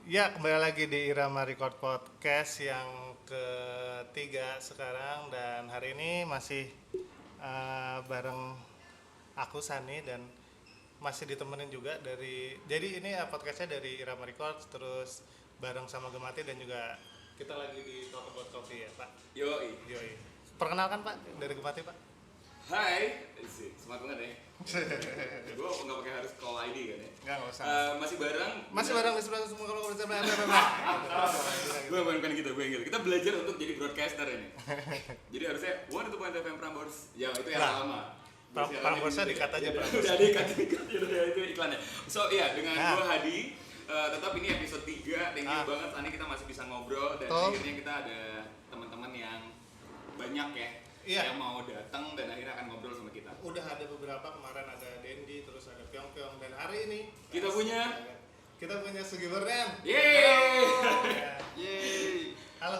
Ya, kembali lagi di Irama Record Podcast yang ketiga sekarang. Dan hari ini masih bareng aku Sani dan masih ditemenin juga dari. Jadi ini podcastnya dari Irama Record, terus bareng sama Gemati dan juga kita lagi di Talk About Coffee ya Pak. Yoi. Yoi. Perkenalkan Pak dari Gemati Pak. Hai, semangat banget ya. Gue nggak pakai harus call ID kan ya. Enggak usah. Masih bareng di sebelah semua kalau bersama. gue bukan gitu. Kita belajar untuk jadi broadcaster ini. Jadi harusnya one itu point FM Prambors. Ya itu yang lama. Pramborsnya dikat aja Pak. Udah dikat itu iklannya. So iya dengan gue Hadi. Tetap ini episode 3. Thank you banget Ani, kita masih bisa ngobrol dan akhirnya kita ada teman-teman yang banyak ya. Iya. Yang mau datang dan akhirnya akan ngobrol sama kita. Udah ada beberapa, kemarin ada Dendi, terus ada Pyong dan hari ini kita punya Sugi Bernian. Yeay. Yeay. Halo.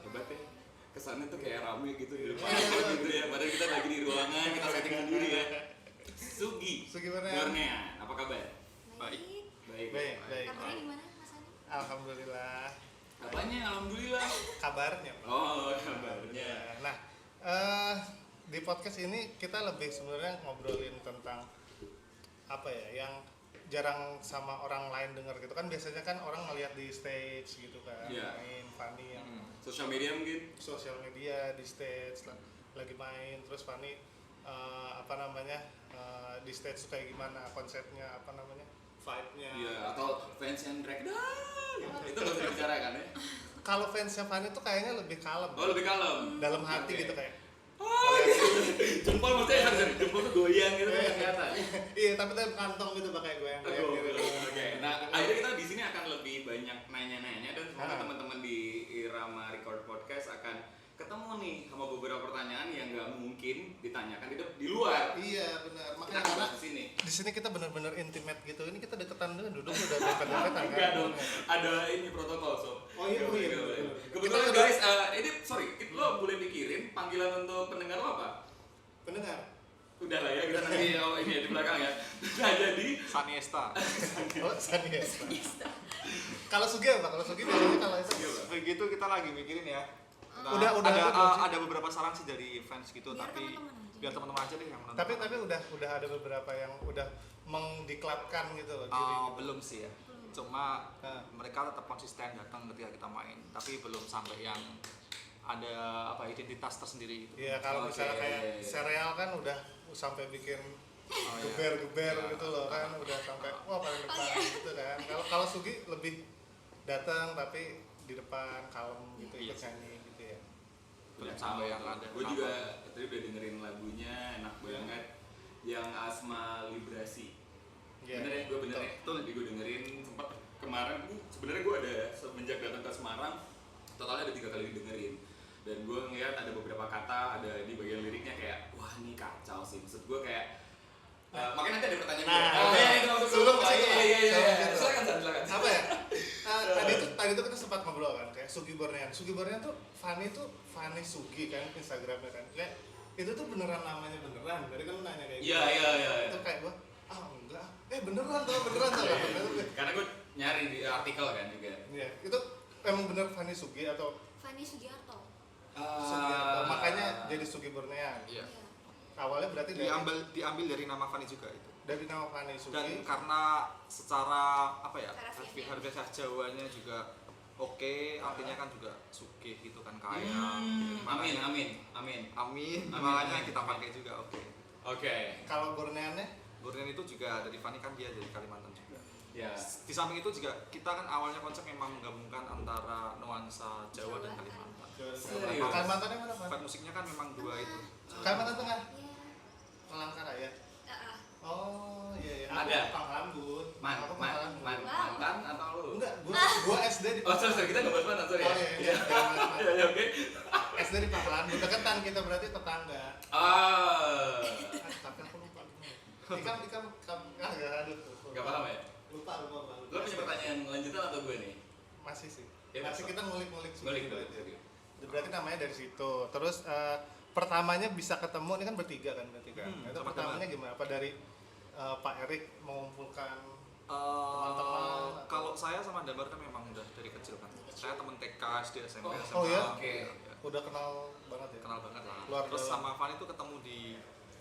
Hebat ya. Kesannya tuh kayak rame gitu di depan gitu ya. Padahal kita lagi di ruangan, kita setting sendiri ya. Sugi Bernian, apa kabar? Baik. Baik. Kabarnya gimana Mas Ani? Alhamdulillah. Apanya? Alhamdulillah. Kabarnya Pak. Oh, kabarnya. Nah, di podcast ini kita lebih sebenarnya ngobrolin tentang apa ya, yang jarang sama orang lain dengar gitu kan. Biasanya kan orang ngeliat di stage gitu kan, main funny yang Sosial media mungkin? sosial media di stage lagi main, terus funny di stage tuh kayak gimana konsepnya, vibe-nya. Iya, atau fans yang drag down. Itu nggak usah bicara kan ya? Kalau fansnya Fanny tuh kayaknya lebih kalem. Oh, lebih kalem. Dalam hati gitu kayak. Jempol maksudnya sorry, jempol tuh goyang gitu kan kelihatan. Iya, tapi dalam kantong gitu pakai gue yang gitu. Oke. Nah, akhirnya kita di sini akan lebih banyak nanya-nanya dan semoga teman-teman di Irama Record Podcast akan ketemu nih sama beberapa pertanyaan yang nggak mungkin ditanyakan di luar. Iya, benar. Makanya Kita karena di sini. di sini kita benar-benar intimate gitu. Ini kita deketan dengan duduk udah dekat-dekatan kan. Enggak dong, ada ini protokol sob. Oh iya. Kebetulan guys, lo boleh pikirin panggilan untuk pendengar lo apa? Pendengar. Udah lah ya, kita nanti ini ya di belakang ya. Nah jadi Saniesta. Oh, Saniesta. Kalau Sugi apa? Kalau Sugi biasanya kalau itu Begitu kita lagi mikirin ya. Udah ada beberapa saran sih dari fans gitu, Biar tapi teman-teman aja. biar teman-teman aja deh yang menentukan. tapi udah ada beberapa yang udah mengdiklatkan gitu loh diri. Belum sih ya. Cuma mereka tetap konsisten datang ketika kita main, tapi belum sampai yang ada identitas tersendiri gitu. Iya, kalau misalnya kayak serial kan udah sampai bikin geber gitu loh kan, udah sampai paling depan gitu kan. Kalau Sugi lebih datang tapi di depan kalem gitu, ikut nyanyi gitu ya. Belum sampai yang ada. Gue juga tadi udah dengerin lagunya, enak banget. Yang Asma Librasi. Iya, Bener ya, gue bener ya. Tadi gue dengerin sempat kemarin. Sebenarnya gue ada semenjak datang ke Semarang, totalnya ada 3 kali dengerin. Dan gue ngeliat ada beberapa kata, ada di bagian liriknya kayak, wah ini kacau sih. Maksud gue kayak, makanya nanti ada pertanyaan gue. Itu maksud sebelum gue. Iya. Silakan. Apa ya? Tadi tuh kita sempat ngobrol kan kayak Sugi Bornean tuh Fanny Sugi kan Instagramnya kan. Kayak itu tuh beneran namanya beneran. Tadi kan lu nanya kayak gitu. Iya. Itu kayak gua enggak. Beneran tuh. Karena gue nyari di artikel kan juga. Iya, itu emang bener Fanny Sugi atau Fanny Sugiarto. Sugiarto. Makanya jadi Sugi Bornean. Iya. Awalnya berarti Diambil dari nama Fanny juga itu. dari nama Fanny Sugi. Dan karena secara Harafiahnya. harfiah Jawanya juga oke, artinya kan juga sugih gitu kan, kaya. Amin. Makanya kita pakai juga Oke. Kalau Borneannya Bornean itu juga dari Fanny kan, dia dari Kalimantan juga. Ya. Di samping itu juga kita kan awalnya konsep memang menggabungkan antara nuansa Jawa dan Kalimantan. Serius? Kalimantannya mana Pak? Vibe musiknya kan memang dua itu. Kalimantan Tengah. Iya. Palangkaraya. Oh iya. Ada. Pangkalambun. Mantan atau lu? Enggak, gua SD di. Oh sorry, kita nggak bahas mantan, sorry ya. Oh iya. Iya, oke. SD di Pangkalambun, deketan kita berarti tetangga. Tapi aku lupa. Ikan. Aduh. Nggak paham ya? Lupa. Lo punya pertanyaan lanjutan atau gue nih? Masih sih. Ya, Masih kita ngulik-ngulik sih. Ngulik. Berarti namanya dari situ. Terus pertamanya bisa ketemu, ini kan bertiga kan berarti kan. Itu sama pertamanya gimana? Apa dari Pak Erik mengumpulkan Teman-teman. Kalau saya sama Damar kan memang udah dari kecil kan. Saya temen TK, SD, SMP, SMA. Oh ya? Oke. Ya. Udah kenal banget ya? Kenal banget lah. Luar Terus dalam. sama Fanny itu ketemu di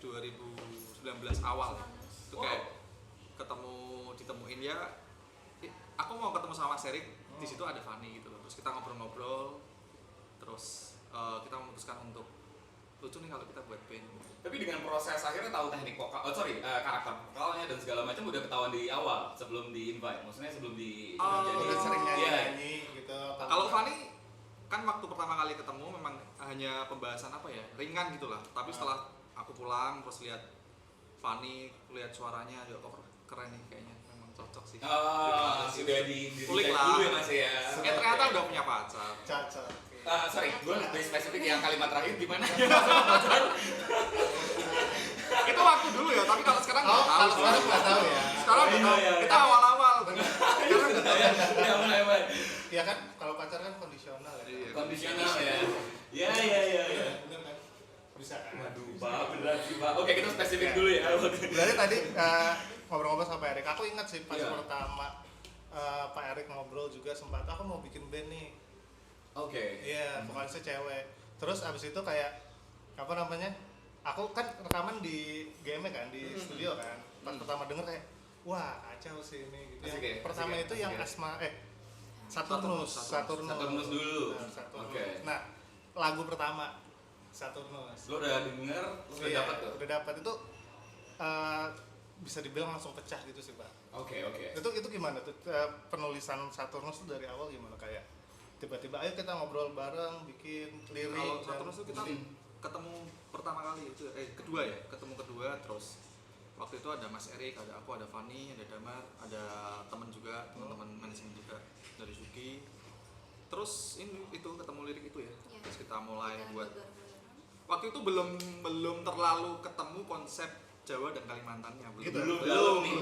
2019 awal. Itu kayak ketemu ditemuin ya. Aku mau ketemu sama Mas Erik, di situ ada Fanny gitu loh. Terus kita ngobrol-ngobrol. Terus kita memutuskan untuk lucu nih kalau kita buat band. Tapi dengan proses akhirnya tahu teknik karakter vokalnya dan segala macam udah ketahuan di awal sebelum di invite. Maksudnya sebelum di Udah sering Iya. nyanyi gitu. Kalau Fanny kan waktu pertama kali ketemu memang hanya pembahasan apa ya, ringan gitulah. Tapi setelah aku pulang terus lihat Fanny, lihat suaranya juga kok keren nih kayaknya, memang cocok sih. Sudah di Kulik dicek lah. dulu ya Mas ya. Ternyata udah punya pacar. Caca. Sorry, gue lebih spesifik yang kalimat terakhir gimana? Itu waktu dulu ya, tapi kalau sekarang nggak tahu. Kalau sekarang nggak tahu ya. Sekarang nggak tahu. Iya. Kita awal-awal. Ya mulai. Ya kan kalau pacar kan kondisional ya. Iya. Kondisional ya. Iya. Bener kan? Bisa kan? Waduh, Pak, beneran sih, Pak. Oke, kita spesifik dulu ya. Berarti tadi ngobrol-ngobrol sama Pak Erik, aku ingat sih pas Iya. pertama Pak Erik ngobrol juga sempat aku mau bikin band nih. Oke. Iya, vokalisnya cewek. Terus abis itu kayak apa namanya? Aku kan rekaman di GM kan di studio kan. Pas pertama denger kayak wah kacau sih ini gitu. Asik Yang ya, pertama asik ya, itu asik yang ya. Saturnus Saturnus dulu. Saturnus. Oke. Nah, lagu pertama Saturnus. Lo udah denger, lo udah Iya, dapat tuh. udah dapat itu bisa dibilang langsung pecah gitu sih, Pak. Oke. Itu gimana tuh penulisan Saturnus tuh dari awal gimana kayak tiba-tiba ayo kita ngobrol bareng bikin lirik. Kalau dan Saturnus itu kita musik. ketemu pertama kali itu ketemu kedua terus waktu itu ada Mas Erik, ada aku, ada Fanny, ada Damar, ada temen juga, teman-teman manajemen juga dari Suki. Terus itu ketemu lirik itu ya. Iya. Terus kita mulai Kita buat. bareng-bareng. Waktu itu belum terlalu ketemu konsep Jawa dan Kalimantannya Gitu. Belum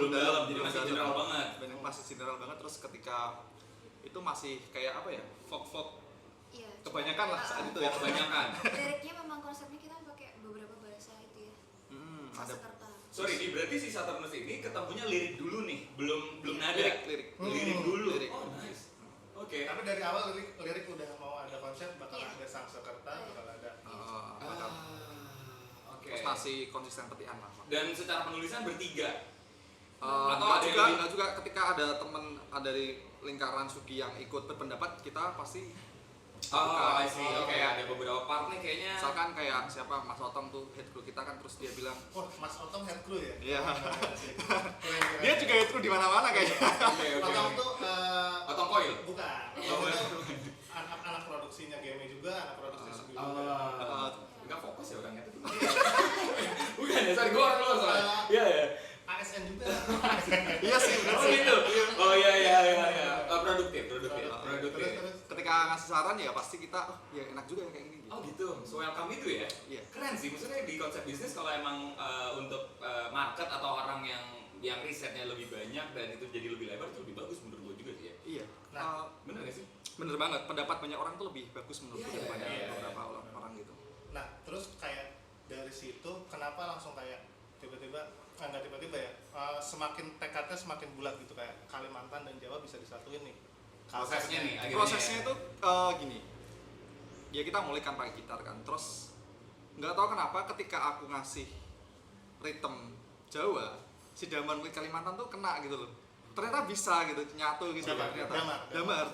dalam. Jadi masih general banget. Masih general banget. Terus ketika itu masih kayak apa ya, folk Iya. kebanyakan lah saat itu ya. Kebanyakan. Liriknya memang konsepnya kita pakai beberapa bahasa itu ya. Ada Sanskerta. Sorry, ini berarti si Saturnus ini ketemunya lirik dulu nih, belum nada. lirik. Lirik dulu. Lirik. Oh, nice. Oke. Tapi dari awal lirik udah mau ada konsep bakal Iya. ada Sanskerta, bakal ada Oke. Terus masih konsisten petian lah. Dan secara penulisan bertiga. Atau Atau ada yang enggak juga ketika ada temen dari lingkaran Sugi yang ikut berpendapat, kita pasti I see. Oke, ada beberapa part nih kayaknya. misalkan kayak siapa Mas Otong tuh head crew kita kan, terus dia bilang wah Mas Otong head crew ya? iya. Keren. Dia juga head crew di mana-mana kayaknya. Oke. Otong tuh Otong Coil. bukan. Otong tuh anak produksinya GM juga, anak produksi Sugi juga. Enggak fokus ya orangnya tuh. Bukan ya, sorry, gue orang luar soalnya. Iya. ASN juga. Iya sih, benar Oh sih. gitu. Oh iya. Produktif. Terus. Ketika ngasih saran ya pasti kita ya enak juga ya kayak gini. Oh gitu, so welcome itu ya? Iya. Keren sih, maksudnya di konsep bisnis kalau emang untuk market atau orang yang risetnya lebih banyak dan itu jadi lebih lebar itu lebih bagus menurut gue juga sih ya. Iya. Nah, Bener gak sih? Bener banget, pendapat banyak orang tuh lebih bagus menurut gue daripada iya. beberapa orang gitu. Nah, terus kayak dari situ kenapa langsung kayak tiba-tiba nggak tiba-tiba ya semakin tekadnya semakin bulat gitu kayak Kalimantan dan Jawa bisa disatuin nih. Prosesnya nih, akhirnya Prosesnya ya. itu gini. Ya kita mulai kan pakai gitar kan. Terus nggak tahu kenapa ketika aku ngasih ritme Jawa, si Damar murid Kalimantan tuh kena gitu loh. Ternyata bisa gitu, nyatu gitu Damar, ternyata. Damar. Damar.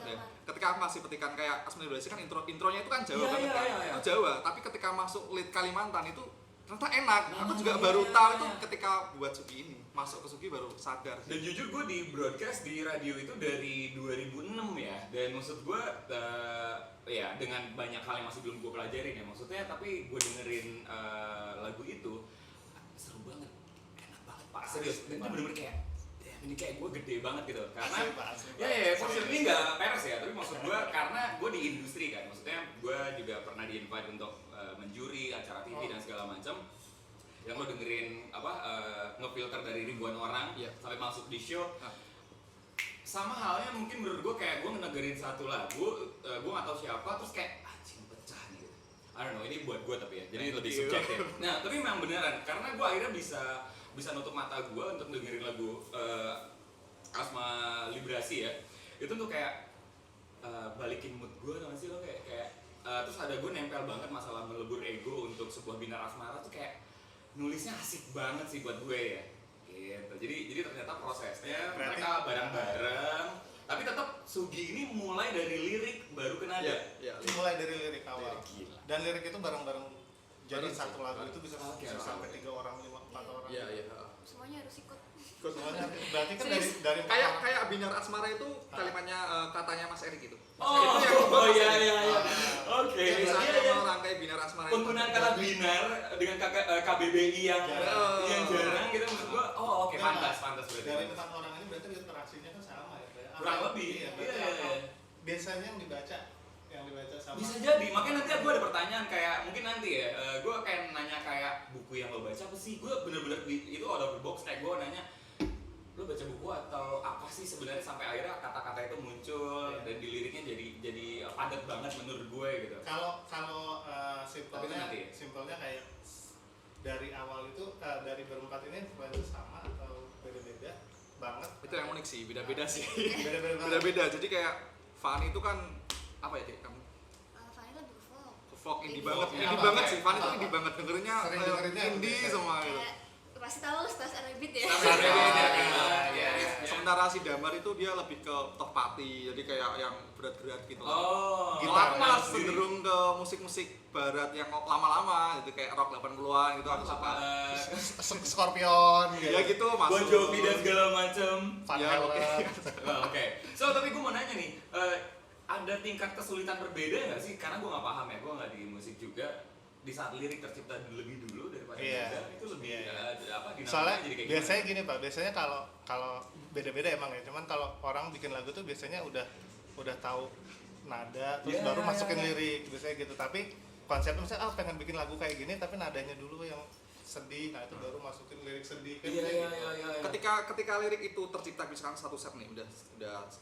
Ketika aku masih petikan kayak Asmini kan intronya itu kan Jawa Iya, banget iya, kan. iya, iya. Itu Jawa, tapi ketika masuk lead Kalimantan itu ternyata enak. Aku juga baru tahu itu ketika buat Sugi ini. Masuk ke Sugi baru sadar sih. Dan jujur gue di broadcast di radio itu dari 2006 ya. Dan maksud gue ya dengan banyak hal yang masih belum gue pelajarin ya maksudnya. Tapi gue dengerin lagu itu seru banget, enak banget pak. Serius, dan itu bener-bener kayak ini kayak gue gede banget gitu karena Asli, Pak. ya maksud ini nggak peres ya tapi maksud gue karena gue di industri kan maksudnya gue juga pernah di invite untuk menjuri acara TV dan segala macam yang lo dengerin apa ngefilter dari ribuan orang Iya. sampai masuk di show Nah. sama halnya mungkin menurut gue kayak gue ngedengerin satu lagu gue nggak tahu siapa terus kayak anjing pecah nih gitu. I don't know ini buat gue tapi ya jadi lebih subjektif nah tapi memang beneran karena gue akhirnya bisa nutup mata gue untuk dengerin lagu Asma Librasi ya, itu tuh kayak balikin mood gue, tau gak sih lo kayak terus ada gue nempel banget masalah melebur ego untuk sebuah Binar Asmara tuh kayak nulisnya asik banget sih buat gue ya gitu. Jadi ternyata prosesnya mereka bareng-bareng, tapi tetap Sugi ini mulai dari lirik baru ke nada. Mulai dari lirik awal. Gila. Dan lirik itu bareng-bareng jadi Bareng satu sih. lagu itu bisa sampai 3 orang, 4 orang. Iya. Semuanya harus ikut. Semuanya berarti kan Serius? dari Kayak Binar Asmara itu kalimatnya katanya Mas Erik itu. Oh, Itu yang gua iya. Oke. Jadi Iya, saya iya. merangkai Binar Asmara itu. Penggunaan kata binar dengan KBBI yang jarang gitu maksud gua. Oh, oke, pantas berarti. dari 4 orang ini berarti interaksinya kan sama ya. Kayak Kurang lebih. Iya, Iya. biasanya yang dibaca sama. Bisa jadi, makanya nanti gue ada pertanyaan kayak mungkin nanti ya, gue kayak nanya kayak buku yang lo baca apa sih? Gue bener-bener itu out of the box, kayak gue nanya lo baca buku atau apa sih sebenarnya sampai akhirnya kata-kata itu muncul dan di liriknya jadi padat banget menurut gue gitu. Kalau Tapi itu nanti ya? simpelnya kayak dari awal itu dari berempat ini influencer sama atau beda-beda banget? Itu yang unik sih, beda-beda sih. Beda-beda banget. Beda-beda. Jadi kayak Fanny itu kan apa ya kayak kamu Fanny lebih ke folk. folk indie Indie. banget, Iya, indie apa, banget kayak sih. Fanny itu apa? indie banget dengerinnya Sering dengerinnya indie apa? semua gitu. Kayak pasti tahu Stars and Rabbit ya. Stars and Rabbit, Iya. Sementara si Damar itu dia lebih ke topati, jadi kayak yang berat-berat gitu. Oh, Kalau gitar aku malah sendiri. cenderung ke musik-musik barat yang lama-lama gitu kayak rock 80-an gitu aku suka. Scorpion gitu. Ya gitu masuk. Bon Jovi dan segala macem. Van Ya, Halen. oke. Oke. So tapi gue mau nanya nih, ada tingkat kesulitan berbeda nggak sih? Karena gue nggak paham ya, gue nggak di musik juga. Di saat lirik tercipta lebih dulu daripada Iya. nada, itu lebih Iya. apa? Dinamikanya Soalnya jadi kayak biasanya gini Pak, biasanya kalau beda-beda emang ya. Cuman kalau orang bikin lagu tuh biasanya udah tahu nada terus Iya, baru iya, masukin iya. lirik biasanya gitu. Tapi konsepnya misalnya pengen bikin lagu kayak gini tapi nadanya dulu yang sedih, nah itu baru masukin lirik sedih kan. Iya. Ketika lirik itu tercipta misalkan satu set nih udah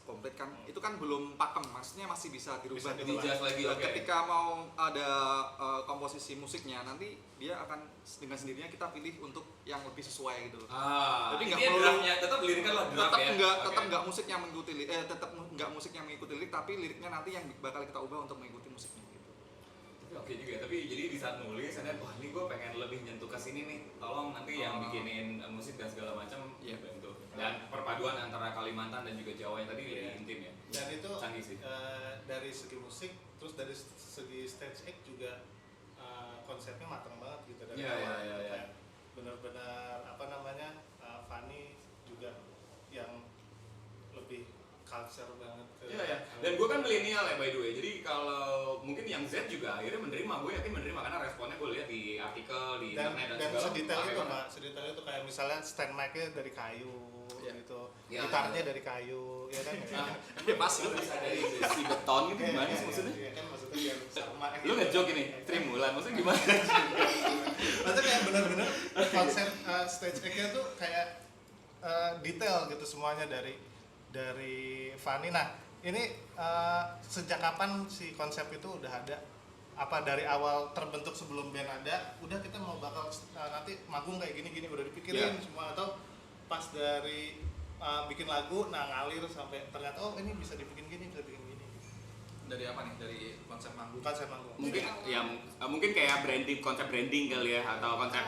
komplit kan, itu kan belum pakem, maksudnya masih bisa dirubah. Bisa gitu. Di-adjust lagi, Dan oke. ketika mau ada komposisi musiknya nanti dia akan dengan sendirinya kita pilih untuk yang lebih sesuai gitu loh. Jadi Jadi nggak nggak perlu- draftnya, tetap liriknya lo draft tetap ya. tetap Oke. nggak musik yang mengikuti tetap nggak musik yang mengikuti lirik, tapi liriknya nanti yang bakal kita ubah untuk mengikuti musiknya gitu. Tapi oke juga, tapi jadi di saat nulis, saya wah ini gue pengen lebih nyentuh ke sini nih, tolong nanti yang bikinin musik dan segala macam Iya. bantu. Dan perpaduan antara Kalimantan dan juga Jawa yang tadi Iya. lebih intim ya. Dan itu Canggih sih. dari segi musik, terus dari segi stage act juga konsepnya matang banget gitu dari Iya, awal. iya. Kayak benar-benar apa namanya Fanny juga yang lebih culture banget ke. Iya. Dan gue kan milenial ya by the way. Jadi kalau mungkin yang Z juga akhirnya menerima, gue yakin menerima karena responnya gue lihat di artikel di dan internet dan, dan segala sedetail macam. itu Mbak, sedetail itu kayak misalnya stand mic-nya dari kayu Iya. gitu, Iya, gitarnya iya. dari kayu, ya kan? Ah, Ya pas lu bisa dari si beton gitu Iya, gimana iya, sih maksudnya? Iya kan maksudnya biar sama. Lu nge-joke ini, Trimulan, maksudnya gimana? Maksudnya kayak bener-bener konsep stage act-nya tuh kayak detail gitu semuanya dari Fanny. Nah ini sejak kapan si konsep itu udah ada? Apa dari awal terbentuk sebelum band ada? Udah kita mau bakal nanti manggung kayak gini-gini udah dipikirin Iya. semua, atau pas dari bikin lagu nah ngalir sampai ternyata oh ini bisa dibikin gini, bisa bikin gini. Dari apa nih? Dari konsep manggung. Konsep manggung. Mungkin ya mungkin kayak branding, konsep branding kali ya, atau konsep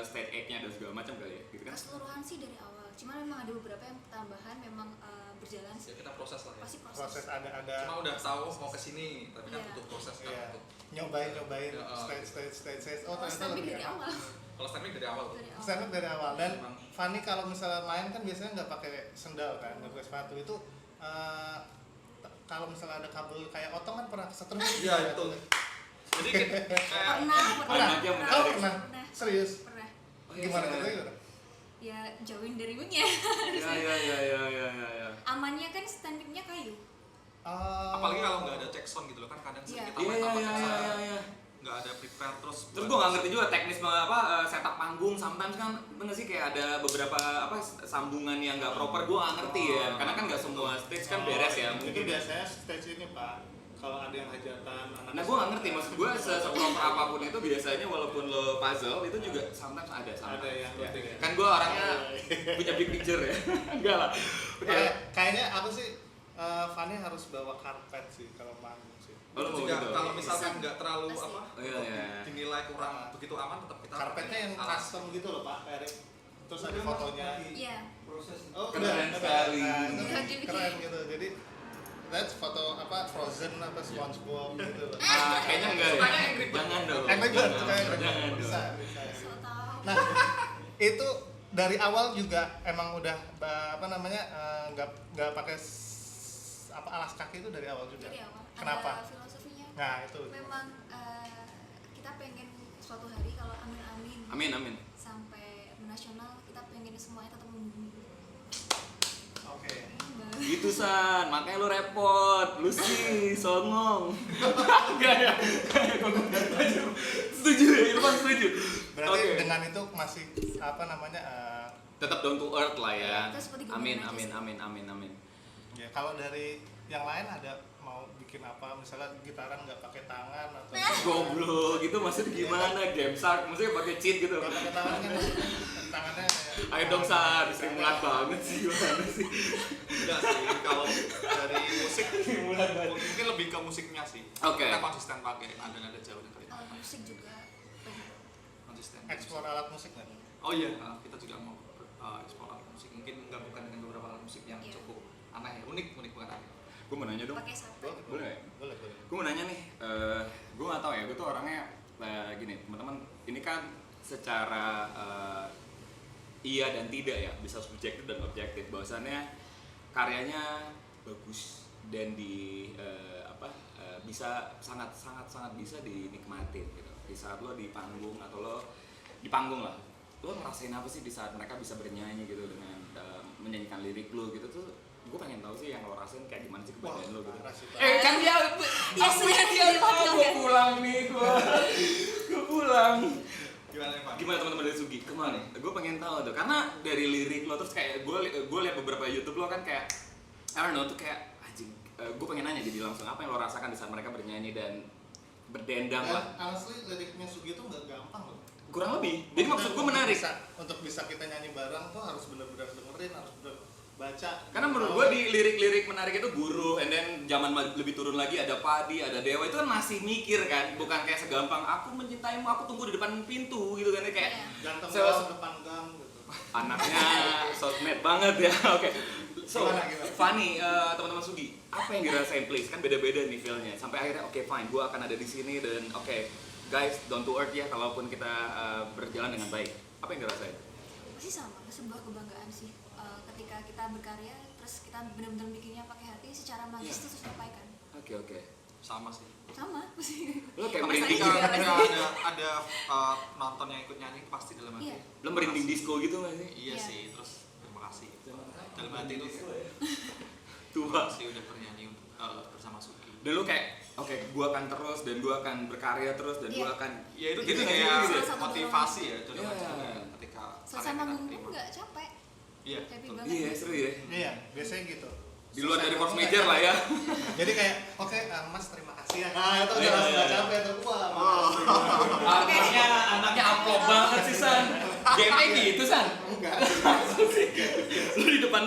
stage act-nya dan segala macam kali ya, gitu kan? Keseluruhan sih dari awal. Cuma memang ada beberapa yang tambahan memang berjalan Ya kita proses lah ya. pasti Proses ada Cuma udah tahu mau kesini, tapi kan Iya. butuh proses kan iya, untuk. nyobain Ya, stage. Oh Kalau ternyata stamping lebih dari enak. awal. Kalau stemming dari awal tuh. Dari awal. Stand up dari awal. Dan Emang. Fanny kalau misalnya main kan biasanya nggak pakai sendal kan, nggak pakai sepatu itu. Kalau misalnya ada kabel kayak otong kan pernah kesetrum. Iya, betul. Jadi kayak Pernah. Anak yang Oh, menarik. pernah. Serius. Pernah. Oh, iya, Gimana iya. ceritanya gimana? Ya jauhin dari gunnya. Iya. Amannya kan stampingnya kayu. apalagi kalau nggak ada check sound gitu loh kan kadang sering Iya. kita main tanpa check sound. Iya. Nggak ada prepare terus. Terus gue nggak ngerti juga teknis setup panggung, sometimes kan bener sih kayak ada beberapa sambungan yang nggak proper, gue nggak ngerti ya, karena kan nggak semua stage kan beres ya Itu mungkin. biasanya stage ini Pak. kalau ada yang hajatan anak Nah gue nggak ngerti, maksud gue seproper apapun itu biasanya walaupun lo puzzle itu juga sometimes ada yang ya. penting ya. Kan gue orangnya punya big picture ya. Enggak lah. Kayaknya aku sih Fanny harus bawa karpet sih kalau manggung sih. Oh, lo mau juga gitu? kalau misalkan nggak terlalu Pasti. apa Oh, iya. dinilai kurang begitu aman, tetap kita Karpetnya yang pakai alas. custom gitu loh Pak Erik. Terus ada fotonya. Iya. Oh, Keren udah, sekali. Nah, itu Keren. keren gitu. Jadi that's foto apa Frozen apa SpongeBob gitu loh. Kayaknya enggak ya. Sukanya Angry Bird. Jangan dong. Angry Bird, Jangan dong. bisa. So tau. Nah, itu dari awal juga emang udah apa namanya nggak pakai apa alas kaki itu dari awal juga. Dari awal. Kenapa? Ada filosofinya. Nah itu. Memang kita pengen suatu hari kalau amin-amin Amin. sampai nasional kita pengen semuanya tetap membumi. Oke. Gitu San, makanya lu repot, lu sih songong. Enggak ya? Setuju ya, Irfan setuju. Berarti Oke. dengan itu masih apa namanya? Tetap down to earth lah ya. Kita seperti Amin. gimana aja sih. Ya kalau dari yang lain ada mau bikin apa? Misalnya gitaran nggak pakai tangan atau Goblok, itu maksudnya gimana? Game Shark, maksudnya pakai cheat gitu. nggak pakai tangan kan tangannya kayak Ayo dong San, sering mulat banget sih gimana sih? Enggak sih, kalau dari musik mungkin lebih ke musiknya sih. Oke. Kita konsisten pakai nada-nada Jawa dan kalimat Musik juga pengen. konsisten. explore alat musik nggak? Oh iya, kita juga mau eksplor alat musik. Mungkin menggabungkan dengan beberapa alat musik yang Iya. cukup aneh, unik bukan aneh. Gue mau nanya dong. Pakai sampai. Boleh? Boleh. Gue mau nanya nih, gue nggak tahu ya, gue tuh orangnya gini, teman-teman, ini kan secara iya dan tidak ya, bisa subjektif dan objektif. Bahwasannya karyanya bagus dan bisa sangat bisa dinikmatin gitu. Di saat lo di panggung atau lo di panggung lah, lo ngerasain apa sih di saat mereka bisa bernyanyi gitu dengan menyanyikan lirik lo gitu tuh? Gue pengen tahu sih yang lo rasain kayak gimana sih kebagian lo gitu. parah sih, Pak. Kan dia gue pulang nih, gue pulang. Gimana nih Pak? Gimana teman-teman dari Sugi? Kemana? Gue pengen tahu tuh, karena dari lirik lo terus kayak gue lihat beberapa YouTube lo kan kayak I don't know tuh kayak anjing. Gue pengen nanya jadi langsung apa yang lo rasakan di saat mereka bernyanyi dan berdendang Dan lah. honestly liriknya Sugi itu nggak gampang loh. Kurang lebih. Jadi maksud gue menarik. Untuk bisa kita nyanyi bareng tuh harus benar-benar dengerin, harus benar baca. Karena menurut gue di lirik-lirik menarik itu Guru, and then zaman lebih turun lagi ada Padi, ada Dewa, itu kan masih mikir kan, bukan kayak segampang aku mencintaimu, aku tunggu di depan pintu gitu kan, kayak Ganteng So- banget depan gang gitu. anaknya sosmed banget ya. Oke. So, Gimana? Fanny, teman-teman Sugi, apa yang dirasain please? Kan beda-beda nih feel-nya. Sampai akhirnya oke fine, gue akan ada di sini dan oke, guys, down to earth ya kalaupun kita berjalan dengan baik. Apa yang dirasain? Pasti sama, sebuah kebanggaan sih. Ketika kita berkarya, terus kita benar-benar bikinnya pakai hati, secara magis Iya. itu tersampaikan. Oke. Sama sih. Sama, pasti. Lo kayak Sama merinding saya gitu. juga. Ketika ada penonton yang ikut nyanyi pasti dalam hati. Iya. Lo merinding disco gitu gak sih? Iya Iya. sih, terus terima kasih. Dalam hati itu Tua. sih udah bernyanyi bersama Suki. Dan lo kayak oke, gue akan terus dan gue akan berkarya terus dan gue Iya. akan Ya itu Gitu jadi nggak sih? kayak Gitu ya? motivasi ya, itu Iya. ketika Selesai karya kita manggung terima. pun nggak capek. Iya. Happy betul. banget. iya seru ya. Iya, biasanya gitu. Di luar dari force Selesai major lah ya. Jadi kayak oke, Mas terima kasih ya. Nah, itu Iya, udah langsung iya, nggak iya. capek tuh. Wah, Anaknya amplop banget sih San. Game gitu San. enggak. Lu di depan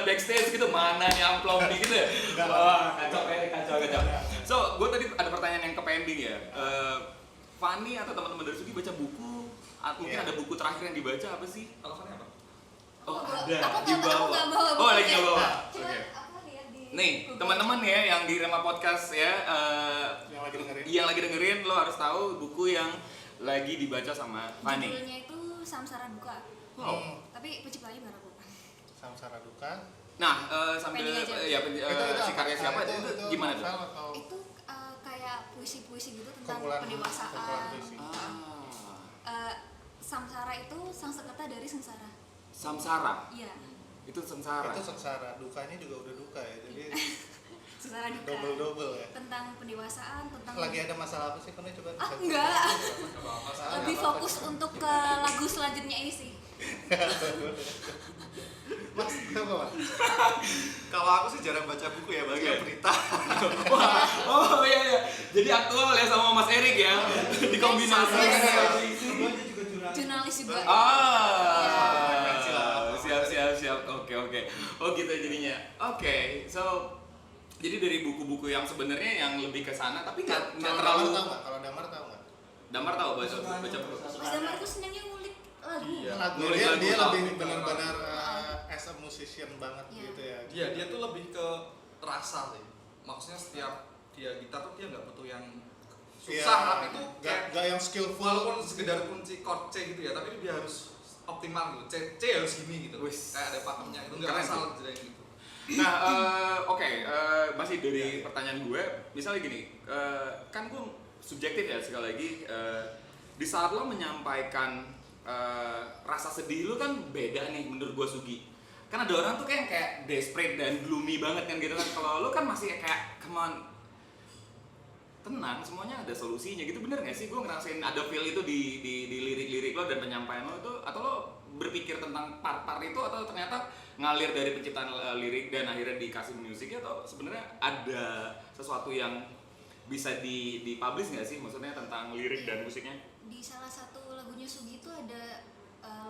backstage gitu mana nih amplop gitu ya. Enggak. Wah, kacau. So, gue tadi ada pertanyaan yang ke pending ya. Fanny atau teman-teman dari Sugi baca buku? Mungkin Iya. ada buku terakhir yang dibaca apa sih? Kalau Fanny apa? Oh, Aku ada nggak- di aku bawah. nggak bawa Oh, lagi bukunya. nggak bawa. Cuma Oke. aku lihat di Nih, Google. teman-teman ya yang di Rema Podcast ya, Yang lagi dengerin. yang lagi dengerin lo harus tahu buku yang lagi dibaca sama Fanny. Judulnya itu Samsara Duka. Wow. Tapi penciptanya bukan aku. Samsara Duka. Nah, sambil Pending aja. si karya siapa itu, itu gimana tuh? novel atau Itu kayak puisi-puisi gitu tentang kumpulan pendewasaan. puisi. Samsara itu Sangsekerta dari sengsara. Samsara. Iya. Itu sengsara. Itu sengsara, dukanya juga udah duka ya. Jadi Sengsara duka. double ya. Tentang pendewasaan, tentang Lagi ada masalah apa sih? Kono coba bisa- enggak. Masalah Lebih apa-apa. fokus untuk ke lagu selanjutnya ini sih. Mas, Kenapa, Pak? Kalau aku sih jarang baca buku ya, baca berita. Wah, oh iya. Jadi aktual ya sama Mas Erik ya. Dikombinasi. Jurnalis juga. Siap. Oke. Oh gitu jadinya. Oke. So jadi dari buku-buku yang sebenarnya yang lebih ke sana tapi nggak terlalu. Kalau Damar tahu nggak? Damar tahu baca buku. Mas Damar tuh senangnya ngulik lagu. Iya. Lagu Nulis dia, lagu dia apa? lebih benar-benar as a musician banget Iya. gitu ya. Iya, dia tuh lebih ke rasa sih. Maksudnya setiap dia gitar tuh dia nggak butuh yang susah, tapi tuh kayak nggak yang skillful. walaupun sekedar kunci chord C gitu ya, tapi dia harus optimal gitu. C harus gini gitu. Wis. Kayak ada pakemnya itu nggak Keren asal sih. jadi gitu. Nah, oke, masih dari pertanyaan gue, misalnya gini, kan gue subjektif ya sekali lagi, di saat lo menyampaikan rasa sedih lo kan beda nih menurut gue Sugi. Kan ada orang tuh kayak desperate dan gloomy banget kan gitu kan. Kalau lo kan masih kayak come on, tenang, semuanya ada solusinya gitu, bener nggak sih? Gue ngerasain ada feel itu di lirik-lirik lo dan penyampaian lo itu, atau lo berpikir tentang part-part itu, atau ternyata ngalir dari penciptaan lirik dan akhirnya dikasih musiknya, atau sebenarnya ada sesuatu yang bisa dipublish nggak sih? Maksudnya tentang lirik dan musiknya? Di salah satu lagunya Sugi itu ada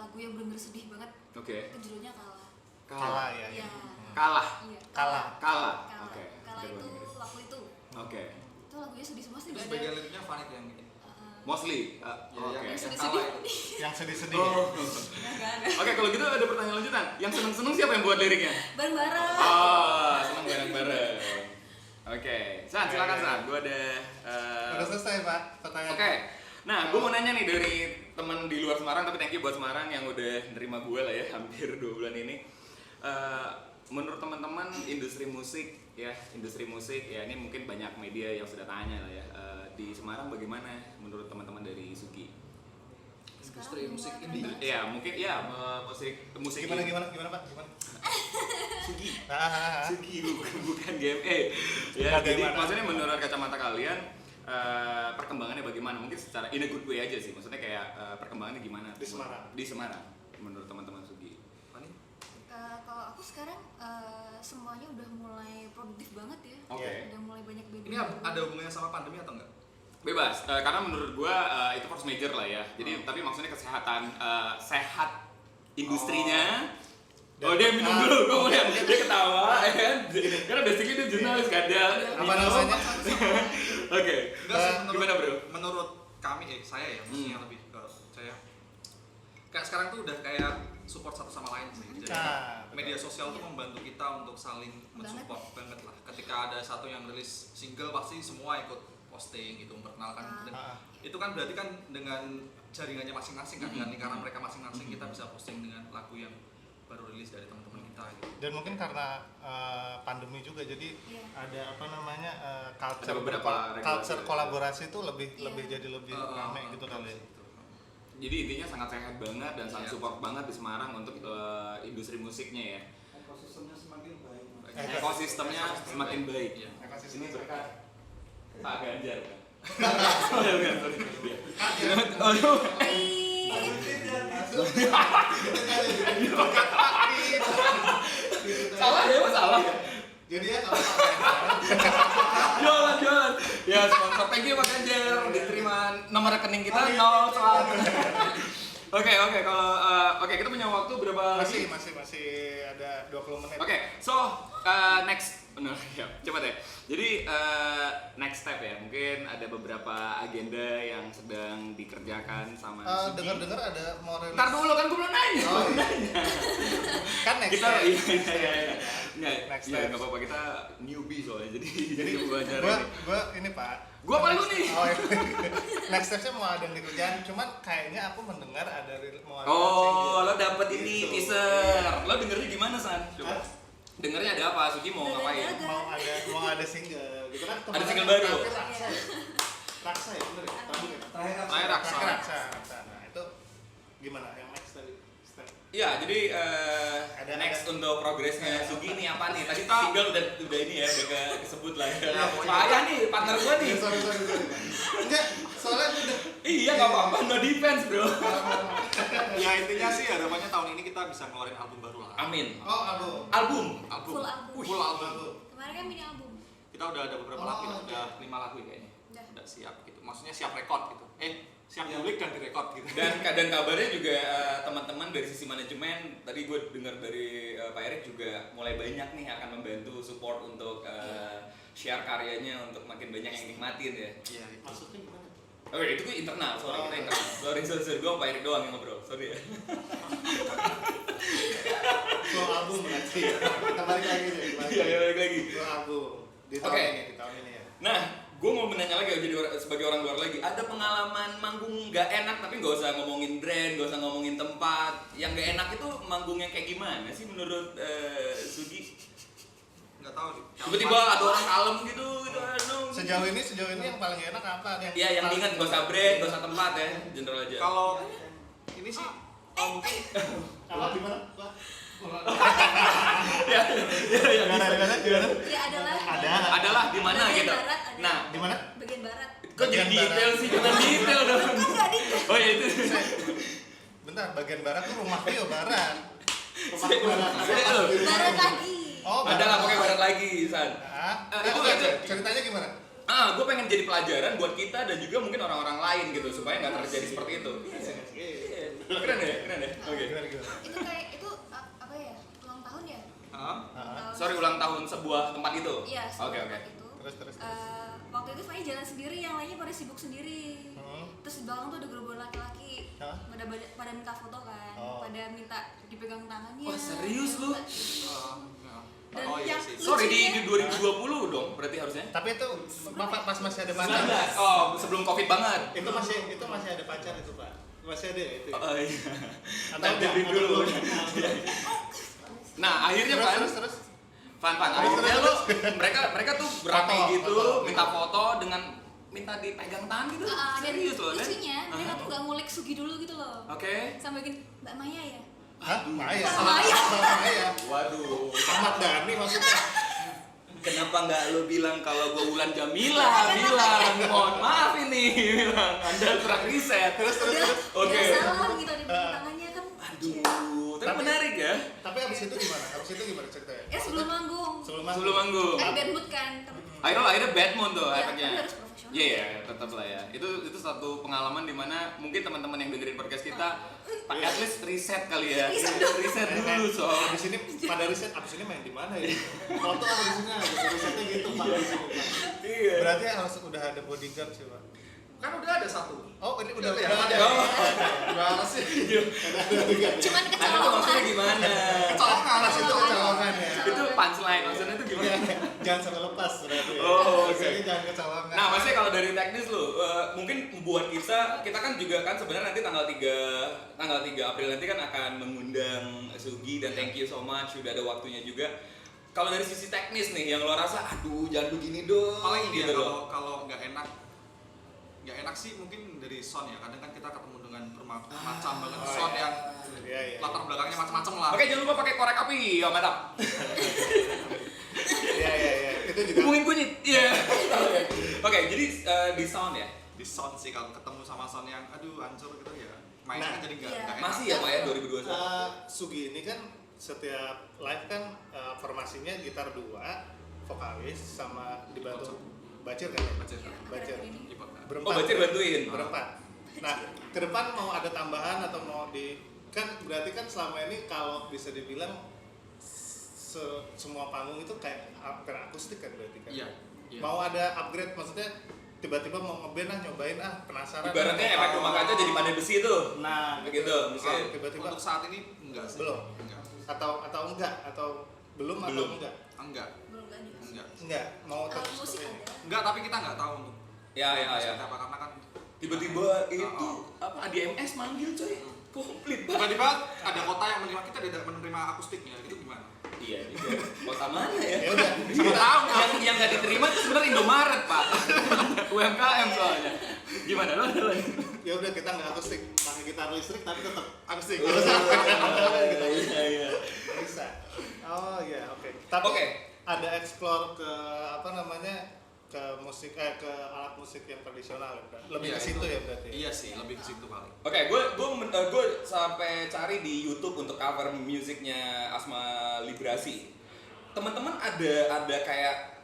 lagu yang benar-benar sedih banget. Oke. Judulnya Kalah. Kalah ya. Iya. Kalah. Iya. Kalah. Kalah. Oke. Kalah itu waktu itu. Oke. Itu lagunya sedih semua sih. Terus nggak bagian ada. liriknya Fanny tuh yang bikin. Mostly. Ya, Oke. yang sedih-sedih. kalah itu. Yang sedih-sedih. Oh. Nggak ada. Oke, kalau gitu ada pertanyaan lanjutan. Yang seneng-seneng siapa yang buat liriknya? Bareng-bareng. Oh, seneng bareng-bareng. Oke, San, silakan San. Gue ada. Udah selesai, Pak, pertanyaan. Oke. Nah, gue mau nanya nih dari teman di luar Semarang, tapi thank you buat Semarang yang udah nerima gue lah ya hampir 2 bulan ini. Menurut teman-teman industri musik ya ini mungkin banyak media yang sudah tanya lah ya. Di Semarang bagaimana menurut teman-teman dari Sugi? Industri musik Sekarang indie. udah Ya mungkin ya musik Gimana Pak? Gimana? Sugi. Ah. Sugi bukan GME. Ya, jadi Bagaimana? maksudnya menurut kacamata kalian perkembangannya bagaimana? Mungkin secara in a good way aja sih. Maksudnya kayak perkembangannya gimana? Di Semarang. Di Semarang menurut teman-teman Sugi. Fanny? Kalau aku sekarang semuanya udah mulai produktif banget ya. Oke. Udah mulai banyak band. Ini ada hubungannya sama pandemi atau enggak? Bebas, karena menurut gua itu force major lah ya. Jadi tapi maksudnya kesehatan sehat industrinya. Oh dia minum dulu, gue mau lihat dia ketawa, ya kan? Karena basically dia jurnalis kan dia. Apa namanya? Oke, Enggak sih, gimana bro? Menurut kami, saya ya, maksudnya lebih ke saya. Kayak sekarang tuh udah kayak support satu sama lain sih. Jadi Nah, betul. media sosial tuh membantu kita untuk saling mensupport banget lah. Ketika ada satu yang rilis single pasti semua ikut posting gitu, memperkenalkan. Dan Ah. itu kan berarti kan dengan jaringannya masing-masing kan, dengan lingkaran mereka masing-masing kita bisa posting dengan lagu yang baru rilis dari teman-teman kita gitu. Dan mungkin karena pandemi juga, jadi Iya. ada apa namanya Ada beberapa regulasi. culture kolaborasi itu lebih Iya. jadi lebih rame gitu kali ya. Gitu. Jadi intinya sangat sehat banget dan sangat Iya. support banget di Semarang untuk industri musiknya ya. Ekosistemnya semakin baik. Ekosistemnya semakin baik. Iya. Ini berkat Pak Ganjar kan. Oh ya bukan, sorry. Aduh. Salah ya, Mas, salah. Jadi ya kalau Jualan. Ya sponsor, thank you Pak Ganjar. Diterima nomor rekening kita 0 soal. Oke, kalau kita punya waktu berapa lagi? masih ada 20 menit. Oke, so next, ya, coba deh. Jadi next step ya, mungkin ada beberapa agenda yang sedang dikerjakan sama Sugi. Dengar ada mau rilis. Ntar dulu kan gue belum nanya. Oh, iya. Kan next Kita step. iya. Next Iya, step. nggak apa-apa, kita newbie soalnya. Jadi belajar gua ini. ini Pak. Gua apa lu nih? Oh, iya. Next stepnya mau ada yang dikerjain, cuman kayaknya aku mendengar mau ada Oh, single. lo dapet ini Gitu. teaser. Lo dengernya gimana, San? Coba. Hah? Dengernya ada apa? Sugi mau ngapain? mau ada single gitu kan. Ada single kemarin baru? terakhir Raksa ya, bener ya? Terakhir ya? Terakhir Raksa. Raksa. Nah, itu gimana yang next tadi? Step. Iya, jadi Ada- next untuk progresnya Sugi ini apa nih? Tadi Kita- single udah ini ya, udah kesebut lah ya. Ya, pokoknya- Payah nih, partner gua nih. Sorry. Enggak, soalnya udah Iya, nggak apa-apa, no defense bro. Ya intinya sih harapannya tahun ini kita bisa ngeluarin album baru lah. Amin. Oh, album. Album. Full album. Full album. Kemarin kan mini album. Kita udah ada beberapa lagu, udah 5 lagu ya kayaknya. Udah siap gitu. Maksudnya siap rekod gitu. Siap ngulik dan direkod gitu. Dan kabarnya juga teman-teman dari sisi manajemen tadi gue dengar dari Pak Erik juga mulai banyak nih akan membantu support untuk share karyanya untuk makin banyak yang nikmatin ya. Iya. Maksudnya gimana? Oh itu gue internal, kita internal. Sorry gue Pak Erik doang yang ngobrol, sorry ya. Full album berarti. Kita balik lagi deh. Iya, balik lagi. Full album di tahun Oke. ini, di tahun ini ya. Nah, gue mau menanya lagi jadi sebagai orang luar lagi, ada pengalaman manggung nggak enak tapi nggak usah ngomongin brand, nggak usah ngomongin tempat. Yang nggak enak itu manggungnya kayak gimana sih menurut Sugi? Nggak tahu sih. Tiba-tiba ada orang kalem gitu, Sejauh ini yang paling enak apa? Iya, yang paling- diingat nggak usah brand, nggak usah tempat ya, general aja. Kalau ini sih mungkin apa gimana? Ya, Gimana? Ya adalah. adalah di mana Bagian gitu. barat ada. Nah, Di mana? Bagian barat. kok jadi Bagian detail barat. sih? Jangan detail dong. Kan nggak detail. Oh ya itu. Bentar, bagian barat tuh rumah Rio barat. Rumah Saya- barat. saya- Barat lagi. Oh, Ada lah pokoknya barat lagi, San. Itu Itu aja. ceritanya gimana? Gue pengen jadi pelajaran buat kita dan juga mungkin orang-orang lain gitu supaya nggak terjadi seperti itu. Iya. Keren ya, keren ya. Oke. Gimana? Itu kayak itu apa ya? Ulang tahun ya? Sorry, ulang tahun sebuah tempat itu. Iya. Oke. Itu. Terus. Waktu itu Fanny jalan sendiri, yang lainnya pada sibuk sendiri. Terus di belakang tuh ada gerombolan laki-laki. Hah? Pada minta foto kan. Oh. Pada minta dipegang tangannya. Wah, serius lu? Dan Oh iya yang sih. Sorry di lucunya- 2020 dong berarti harusnya. Tapi itu pas masih ada pacar. 19. Oh, sebelum Covid banget. Itu masih ada pacar itu, Pak. Masih ada ya itu. Oh iya. Atau Dari enggak? dulu. Atau belum? Nah, akhirnya kan Terus. Fan, akhirnya lu mereka tuh berapa Foto, gitu, foto. minta foto dengan minta dipegang tangan gitu. Dan Serius loh, Dan? lucunya mereka tuh gak ngulik Sugi dulu gitu loh. Oke. Sampai gini, Mbak Maya ya? Hah? Maya. Maya. Maya. Waduh. Ahmad Dhani maksudnya. Kenapa nggak lo bilang kalau gue Wulan Jamila? Bilang, mohon maaf ini, bilang Anda kurang riset. Terus. Oke. Udah salah gitu di tangannya kan. Aduh, tapi menarik ya. Tapi abis itu gimana? Ceritanya? Ya sebelum manggung. Sebelum Sebelum manggung. Kan bad mood kan. Tapi Akhirnya bad mood tuh ya, efeknya. tapi harus profesional. Iya, tetap lah ya. Itu satu pengalaman dimana mungkin teman-teman yang dengerin podcast kita, at least riset kali ya. Riset dulu soal. Abis ini pada riset, abis ini main di mana ya? Foto abis ini ada risetnya gitu, Pak. Di sini, Pak. Iya. Berarti harus udah ada bodyguard sih, Pak. kan udah ada satu. Oh, ini udah Udah ada. Oh. Gimana sih? Cuman Anda tuh kecolongan. maksudnya gimana? Kecolongan Mas itu kecolongan ya. Itu punchline maksudnya itu gimana? Jangan sampai lepas berarti. ya. Oh, oke. Maksudnya jangan kecolongan. Nah, maksudnya kalau dari teknis lu, mungkin buat kita kan juga kan sebenarnya nanti tanggal 3 April nanti kan akan mengundang Sugi dan thank you so much sudah ada waktunya juga. Kalau dari sisi teknis nih yang lo rasa aduh jangan begini dong. Paling ini gitu ya loh. kalau nggak enak sih mungkin dari sound ya. Kadang kan kita ketemu dengan bermacam banget sound iya. yang Iya. latar belakangnya macam-macam lah. Oke, jangan lupa pakai korek api, ya mantap. Iya. Itu juga. Hubungin kunyit. Iya. Oke, jadi di sound ya. Di sound sih kalau ketemu sama sound yang aduh hancur gitu ya. Mainnya Nah, kan jadi nggak iya. enak. Masih ya Pak ya 2021. Sugi ini kan setiap live kan formasinya gitar 2, vokalis sama dibantu Bacir kan ya? Bacir. Bacir. Keyboard, nah. Oh, Bacir bantuin. Berempat. Nah, ke depan mau ada tambahan atau mau kan berarti kan selama ini kalau bisa dibilang semua panggung itu kayak hampir akustik kan berarti kan? Iya. Iya. Mau ada upgrade maksudnya tiba-tiba mau ngeband nyobain penasaran. Ibaratnya efek rumah kaca jadi pandai besi tuh. Nah, Begitu, misalnya. tiba-tiba Untuk saat ini enggak sih. Belum. Enggak. atau enggak atau belum atau Belum. enggak? Enggak. Belum lanjut. Enggak, mau Alat terus musik seperti ini. ada. Enggak, tapi kita nggak tahu untuk Ya. seperti apa karena kan Tiba-tiba itu apa ADMS manggil coy. Komplit banget. tiba-tiba ada kota yang menerima kita tidak menerima akustiknya itu gimana? Iya juga. Kota mana ya? Ya udah, Siapa tahu yang nggak diterima itu sebenarnya Indomaret Pak. UMKM soalnya. Gimana lo ada lagi? ya udah kita nggak akustik, pakai gitar listrik tapi tetap akustik. Iya. Bisa. Oh iya, oke. Tapi Oke. ada explore ke apa namanya ke musik ke alat musik yang tradisional ya, lebih Iya, ke situ itu. ya berarti. Iya sih, lebih ke situ paling. Oke, gue sampai cari di YouTube untuk cover musiknya Asma Librasi. Teman-teman ada kayak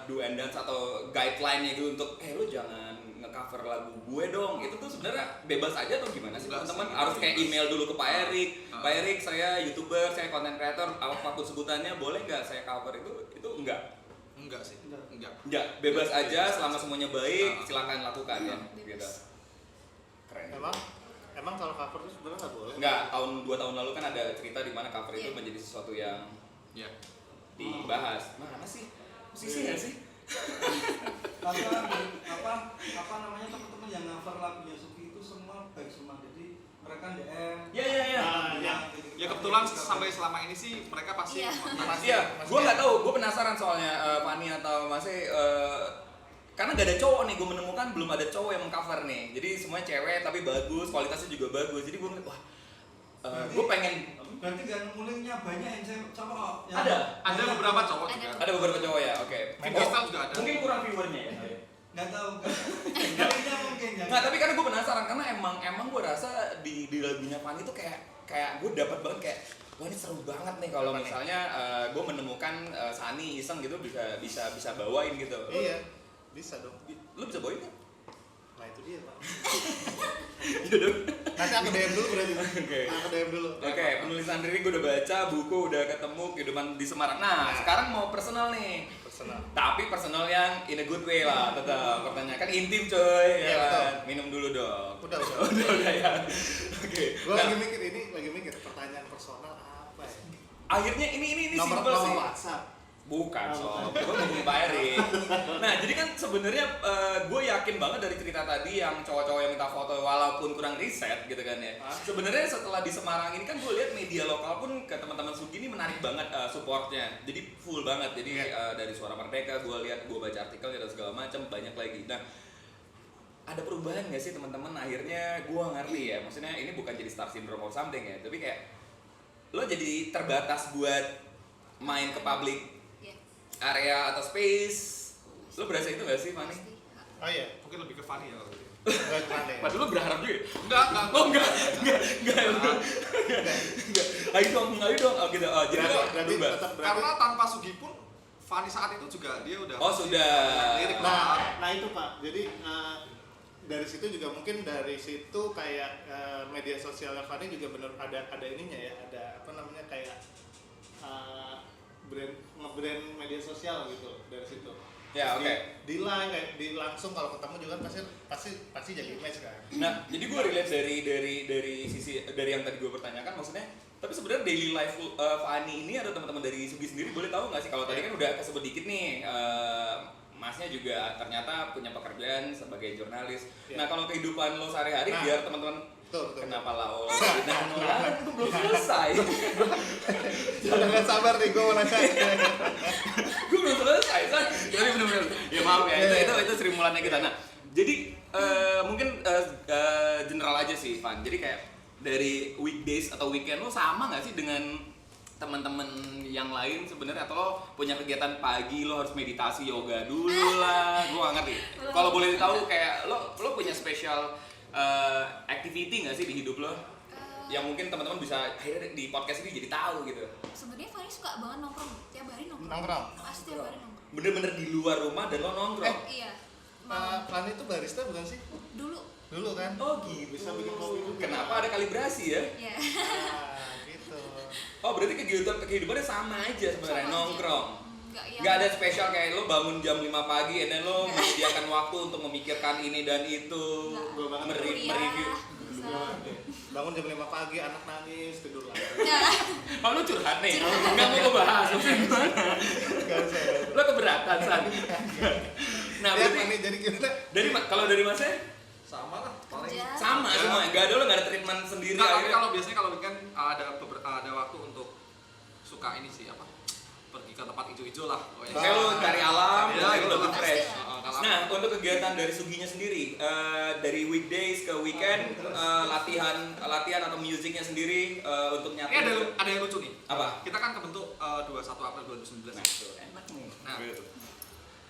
do and dance atau guideline-nya gitu untuk lu jangan nge-cover lagu gue dong. Itu tuh sebenarnya bebas aja atau gimana sih Enggak teman-teman? sih, Harus kayak bebas. email dulu ke Pak Erik. Ah. Pak Erik, saya YouTuber, saya content creator, apapun sebutannya boleh nggak saya cover itu enggak? Enggak sih. Enggak. Enggak, bebas aja selama semuanya baik, Ah. silakan lakukan ya. Bebas. Gitu. Keren. Emang kalau cover itu sebenarnya nggak boleh. Enggak, 2 tahun lalu kan ada cerita di mana cover itu Iya. menjadi sesuatu yang Ya. dibahas. Mana sih? Musisi nggak sih? apa namanya teman-teman yang cover lagunya Sugi itu semua baik semua, jadi mereka DM. Iya. Ya kebetulan sampai selama ini sih mereka pasti Iya. kontak. Iya, gue nggak tahu, gue penasaran soalnya Fani atau Masih karena gak ada cowok nih, gue menemukan belum ada cowok yang mengcover nih. Jadi semuanya cewek tapi bagus, kualitasnya juga bagus. Jadi gue ngeliat, wah, gue pengen. Berarti gak nemu linknya banyak yang cowok. Yang Ada beberapa cowok Ada. juga. Ada beberapa cowok ya, oke. Freestyle juga ada. Mungkin kurang viewernya ya. nggak tahu. Linknya mungkin ya. Nggak, tapi karena gue penasaran karena emang gue rasa di lagunya Fani tuh kayak gue dapat banget kayak wah ini seru banget nih kalau misalnya gue menemukan Sani iseng gitu bisa bawain gitu. Iya, bisa dong. Lu bisa bawain kan? Nah itu dia Pak. Iya dong. Nanti aku DM dulu berarti. Oke. Aku DM dulu. Oke, penulisan diri gue udah baca, buku udah ketemu, kehidupan di Semarang. Nah, sekarang mau personal nih. Personal. Tapi personal yang in a good way lah, tetap. Pertanyaan kan intim coy, Iya, ya kan? betul. Minum dulu dong. Udah. udah ya. Oke. Gue Nah, lagi mikir pertanyaan personal apa ya? akhirnya ini Nomor simpel sih. WhatsApp. Bukan, Oh, sob. Gue ngomongin Pak Erik. Nah, jadi kan sebenarnya gue yakin banget dari cerita tadi yang cowok-cowok yang minta foto walaupun kurang riset gitu kan ya. Sebenarnya setelah di Semarang ini kan gue lihat media lokal pun ke teman-teman Sugi ini menarik banget supportnya. Jadi full banget. Jadi dari Suara Merdeka gue lihat, gue baca artikel dan segala macam banyak lagi. Nah, ada perubahan nggak sih teman-teman? Akhirnya gue ngerti ya. Maksudnya ini bukan jadi star syndrome or something ya, tapi kayak lo jadi terbatas buat main ke publik Iya. area atau space. Lo berasa itu gak sih, Fani? Pasti. Oh iya. Mungkin lebih ke funny ya kalau gitu. Enggak kemana ya? Padahal lo berharap juga ya? Enggak. Oh enggak. Ayo dong. Oh gitu. Oh, jadi lo Berarti berubah. tetap Karena tanpa Sugi pun Fanny saat itu juga dia udah Oh, sudah. lirik lah. Nah itu Pak. Jadi dari situ juga mungkin dari situ kayak media sosialnya Fani juga bener ada ininya ya, ada apa namanya kayak nge-brand media sosial gitu dari situ. Ya, oke. Di line kayak di langsung kalau ketemu juga kan pasti jadi image kan. Nah, jadi gue relate dari sisi dari yang tadi gue pertanyakan, maksudnya tapi sebenarnya daily life Fani ini atau teman-teman dari Sugi sendiri boleh tahu nggak sih kalau tadi kan udah kesebut dikit nih Masnya juga ternyata punya pekerjaan sebagai jurnalis. Ya. Nah, kalau kehidupan lo sehari-hari Nah, biar teman-teman Betul. kenapa lah itu belum selesai. Jangan sabar nih gue mau nanya. Gue belum selesai kan. Jadi benar-benar ya maaf ya, itu Sri Mulannya kita. Nah, jadi mungkin general aja sih Van. Jadi kayak dari weekdays atau weekend lo sama nggak sih dengan teman-teman yang lain sebenarnya, atau lo punya kegiatan pagi lo harus meditasi yoga dulu lah, gue gak ngerti. Kalau boleh tahu kayak lo punya special activity nggak sih di hidup lo yang mungkin teman-teman bisa akhirnya di podcast ini jadi tahu gitu. Sebenarnya Fanny suka banget nongkrong, tiap hari nongkrong. Nongkrong? Pasti tiap hari nongkrong. Bener-bener di luar rumah dan lo nongkrong. Iya. Fani itu barista bukan sih? Dulu Dulu kan? Oh gitu. Bisa bikin kopi juga. Kenapa ada kalibrasi ya? ya. Gitu. Oh berarti kehidupannya sama aja sebenarnya, Sama aja. nongkrong. Enggak ya. Nggak ada spesial kayak lo bangun jam 5 pagi and then lo menyediakan waktu untuk memikirkan ini dan itu, Gua banget mereview. Bisa. Bangun jam 5 pagi, anak nangis, tidur lagi. Ya. Oh lu curhat nih? Nggak mau gue bahas, maksudnya gimana? Gak usah. Lo keberatan, San? Nah Ya, berarti Fani jadi gimana? kalau dari Masnya? Sama lah paling. Kerja. Sama Ya. semua, nggak ada lo nggak ada treatment sendiri Enggak, tapi akhirnya. kalau biasanya kalau weekend ada waktu untuk suka ini sih apa? Pergi ke tempat hijau-hijau lah. pokoknya. Kayak lo cari alam, Ya, lo itu lebih lah. fresh. Kalau Nah, untuk kegiatan dari Suginya sendiri, dari weekdays ke weekend, latihan atau musiknya sendiri untuk nyatu. ini ada yang lucu nih. Apa? Kita kan kebentuk 21 April 2019. Nah, tuh, enak nih. Nah.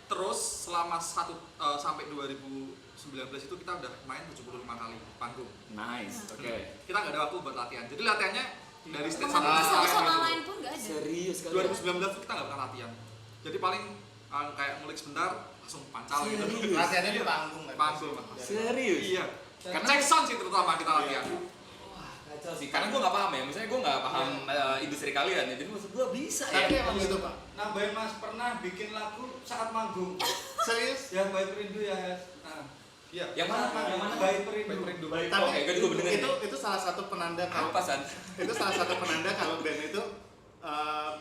Terus selama sampai 2019 itu kita udah main 75 kali panggung. Nice. Oke. Kita nggak ada waktu buat latihan. Jadi latihannya dari stage Teman satu satu sampai sama gitu. lain pun nggak ada. Serius kali. 2019 tuh kita nggak pernah latihan. Jadi paling kayak ngulik sebentar langsung pancal gitu. Latihannya di panggung kan? Panggung. Serius? Iya. Cek sound sih terutama kita latihan. Kacau sih, karena gue nggak paham ya, misalnya gue nggak paham industri kalian ya, jadi maksud gue bisa Tapi ya. emang gitu Pak. Nambahin Mas pernah bikin lagu saat manggung. Serius? Ya Bayi Perindu ya. Nah, Iya. Yang mana? Yang mana? Bayi Perindu. Tapi Oke, gue juga bener itu salah satu penanda kalau Apa San? itu salah satu penanda kalau band itu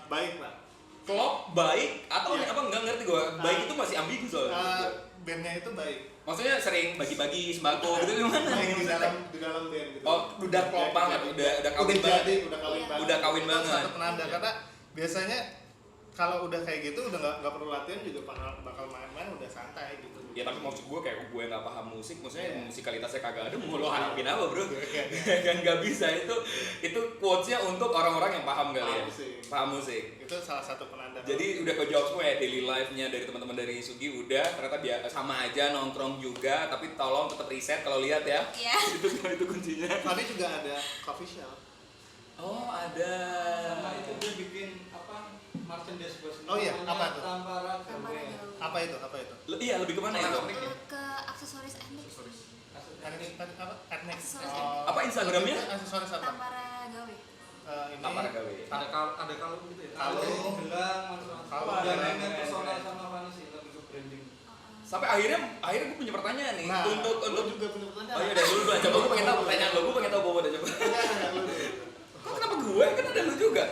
baik Pak. Klop baik atau Iya. apa nggak ngerti gue. Baik itu masih ambigu soalnya. Bandnya itu baik. Maksudnya sering bagi-bagi sembako gitu gimana? Baik di dalam band gitu. Oh, udah klop banget, udah kawin udah banget. jadi, udah kawin Iya. banget. Udah kawin Itu banget. Satu penanda karena biasanya kalau udah kayak gitu udah nggak perlu latihan juga bakal main-main udah santai gitu. Ya tapi maksud gue kayak gue nggak paham musik, maksudnya Iya. musikalitasnya kagak ada, mau lo harapin apa bro? Iya. Kan nggak bisa, itu quotes-nya untuk orang-orang yang paham kali ya. Paham musik. Paham musik. Itu salah satu penanda. Jadi udah kejawab semua ya, daily life-nya dari teman-teman dari Sugi udah, ternyata dia sama aja nongkrong juga, tapi tolong tetap riset kalau lihat ya. Iya. Itu kuncinya. tadi juga ada coffee shop. Oh, ada. Sama itu dia bikin apa? Merchandise buat Oh iya, namanya apa tuh? Tampara Tampara Gawe. Gawe. Apa itu? Apa itu? Iya, lebih kemana ya? Apa? Ke aksesoris etnik. Etnik apa? Etnik. Aksesoris Apa Instagramnya? Aksesoris apa? Tampara Gawe. Ini Tampara Gawe. Ada kalung gitu ya. Kalung. Gelang, macam-macam. Kalung. Jangan yang personal sama Fanny sih, lebih ke branding. Sampai akhirnya gue punya pertanyaan nih. Nah, untuk lu juga punya pertanyaan. Oh iya, dari dulu coba gue pengen tahu pertanyaan lo. Gue pengen tahu Bobo coba. Enggak, lu dulu. Kok kenapa gue? Kan ada lu juga.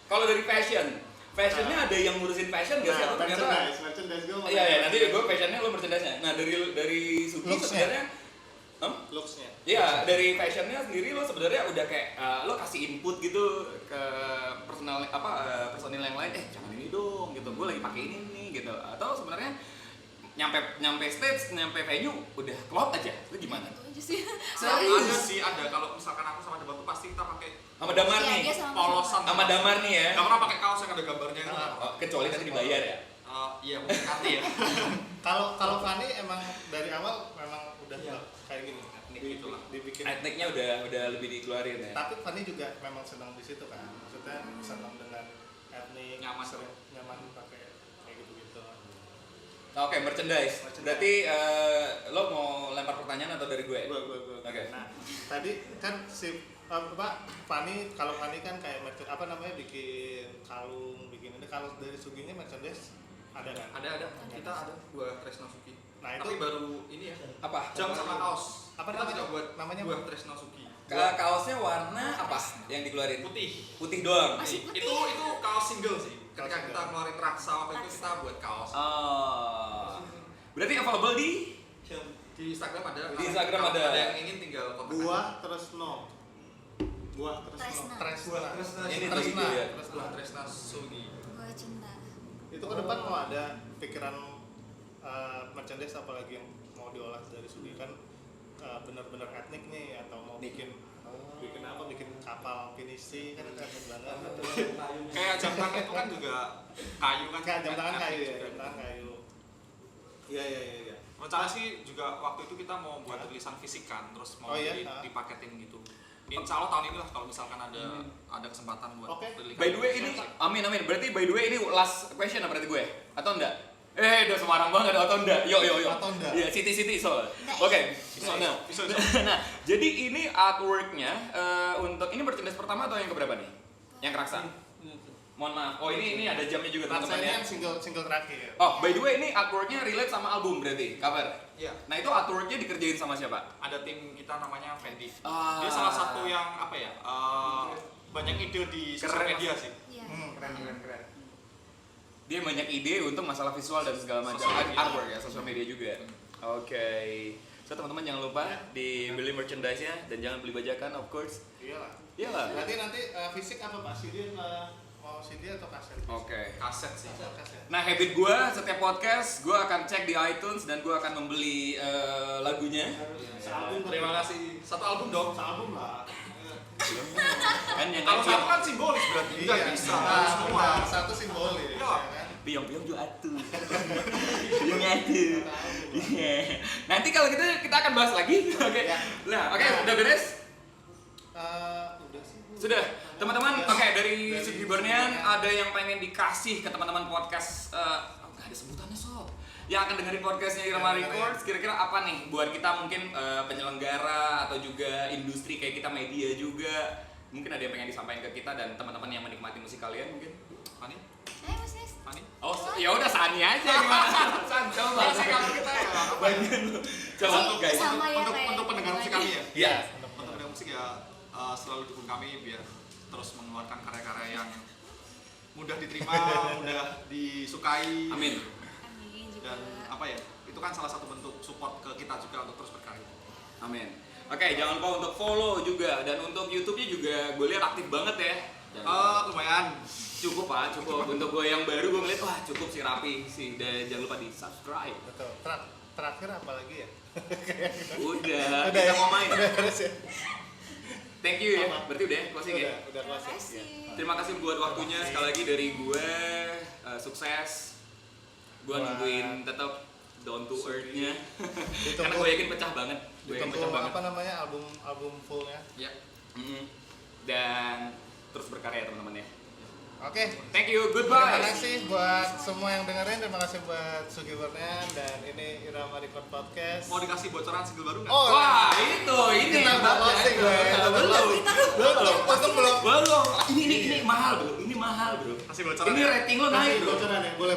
Kalau dari fashionnya ada yang ngurusin fashion gak sih? Atau ternyata? Merchandise gue mau. Iya ya, nanti gue fashionnya lo merchandise-nya. Nah dari Sugi Looks-nya. sebenarnya, Looks-nya. iya dari fashionnya sendiri lo sebenarnya udah kayak lo kasih input gitu ke personil yang lain. Jangan ini dong, gitu. Gue lagi pakai ini nih, gitu. Atau sebenarnya nyampe stage, nyampe venue udah klop aja. Itu gimana? Itu aja sih. Serius? Ada sih, ada. Kalau misalkan aku sama Debat tuh pasti kita pakai Sama Damar Iya, nih. dia sama polosan. Sama Damar nih ya. Nggak pernah pakai kaos yang ada gambarnya gitu. Oh, kecuali nanti dibayar ya. Iya, mungkin nanti ya. Kalau Fanny emang dari awal memang udah Iya. kayak gini. Etnik gitulah. Dibikin. Etniknya udah lebih dikeluarin ya. Tapi Fanny juga memang senang di situ kan. Maksudnya senang dengan etnik, Nyaman. sering nyaman pakai kayak gitu-gitu. Oke, merchandise. Berarti lo mau lempar pertanyaan atau dari gue? Gua. Oke. Nah, tadi kan si Fanny, kalau Fanny kan kayak bikin kalung, bikin ini. Kalau dari Suginya merchandise ada kan? Ada. Kita ada buah Tresno Sugi. Nah, Tapi itu baru ini ya. Apa? Jam sama kaos. Apa Kita namanya? tidak buat Namanya buah apa? Tresno Sugi. Kaosnya warna apa yang dikeluarin? Putih. Putih doang. Masih putih. Itu kaos single sih. Ketika Kaos kita single. keluarin Raksa waktu itu kita buat kaos. Oh. Berarti available di Di Instagram ada. Di Instagram Kalau ada. Ada yang ingin tinggal kontak. Buah Tresno. Buah Tresno. Tresna. Tresna. Ini Tresna. gitu ya. Tresna. Buah Tresno Sugi. Gua cinta. Itu ke depan mau ada pikiran merchandise apalagi yang mau diolah dari Sugi kan benar-benar etnik nih atau mau bikin apa bikin kapal pinisi kan etnik banget atau Kayak jam tangan itu kan juga kayu kan. kayak jam tangan kayu ya Juga. jam tangan kayu iya Rencana sih juga waktu itu kita mau buat tulisan fisik kan, terus mau Oh iya? dipaketin gitu. Insya Allah tahun ini lah kalau misalkan ada kesempatan buat Oke. beli. By the way ini amin. Berarti by the way ini last question apa berarti gue? Atau enggak? Udah Semarang banget atau enggak? Yo. Atau enggak? Iya, city soal. Enggak, Oke. Bisa. Nah, jadi ini artworknya untuk ini merchandise pertama atau yang keberapa nih? Yang Raksa. Mohon maaf. Oh ini ada jamnya juga teman-teman ya. rasanya single terakhir Oh, by the way ini artworknya relate sama album berarti, cover. Iya. Nah itu artworknya dikerjain sama siapa? Ada tim kita namanya Fendi. Ah. Dia salah satu yang apa ya? Banyak ide di sosial Keren, media Mas. sih. Iya. keren Dia banyak ide untuk masalah visual dan segala macam. Sosial media. Artwork ya, sosial media juga. Oke. So teman-teman jangan lupa dibeli merchandise-nya dan jangan beli bajakan of course. iyalah Iyalah. berarti nanti fisik apa pak CD mau CD atau kaset Oke. Kaset sih. kaset Nah habit gue setiap podcast gue akan cek di iTunes dan gue akan membeli lagunya. sealbum Terima kasih. Satu album dong. sealbum lah Kan yang Kalau kecil. satu kan simbolis berarti. Nggak bisa. Harus semua. satu simbolis Iya. ya kan piong-piong juga atuh. Piong atuh. Iya. Nanti kalau gitu kita akan bahas lagi. Oke. Nah, oke, udah beres? Udah sih. Sudah, teman-teman. Oke, dari Sugi Bornean ada yang pengen dikasih ke teman-teman podcast. Nggak ada sebutannya sob. Yang akan dengerin podcastnya Irama Records, kira-kira apa nih buat kita mungkin penyelenggara atau juga industri kayak kita media juga, mungkin ada yang pengen disampaikan ke kita dan teman-teman yang menikmati musik kalian mungkin. Fani? Mas Nis. Fani? Oh, ya udah Sani aja gimana? San, coba. Sih kalau kita ya. Bagian lu. Coba guys. Sama ya, Untuk kayak untuk pendengar musik kami ya. Iya. Untuk pendengar musik ya selalu dukung kami biar terus mengeluarkan karya-karya yang mudah diterima, mudah disukai. Amin. Amin juga. Dan apa ya? Itu kan salah satu bentuk support ke kita juga untuk terus berkarya. Amin. Oke, jangan lupa untuk follow juga dan untuk YouTube-nya juga gue lihat aktif banget ya. Lumayan. Cukup Pak, cukup. Untuk gue yang baru gue ngeliat wah cukup sih rapi sih dan jangan lupa di subscribe. Betul. Terakhir apa lagi ya? Udah, Udah kita ya? mau main. Udah beres ya? Thank you ya. Apa? Berarti udah closing ya. Udah Terima closing. kasih. Ya. Terima kasih buat waktunya sekali lagi dari gue. Sukses. Gue Buat nungguin tetap down to earth-nya. Ditunggu. Karena gue yakin pecah banget. Gue yakin Ditunggu pecah banget. apa namanya album fullnya. Ya. Dan terus berkarya teman-teman ya. Oke. Thank you. Terima Goodbye. kasih buat semua yang dengerin. Terima kasih buat Sugi Bornean dan ini Irama Record Podcast. Mau dikasih bocoran single baru nggak? Oh, Wah, itu ini kita udah closing gue. Belum. Ini mahal, Bro. Ini mahal, Bro. Kasih bocoran. Ini ya? rating lo naik, Bro. Bocoran ya? Boleh.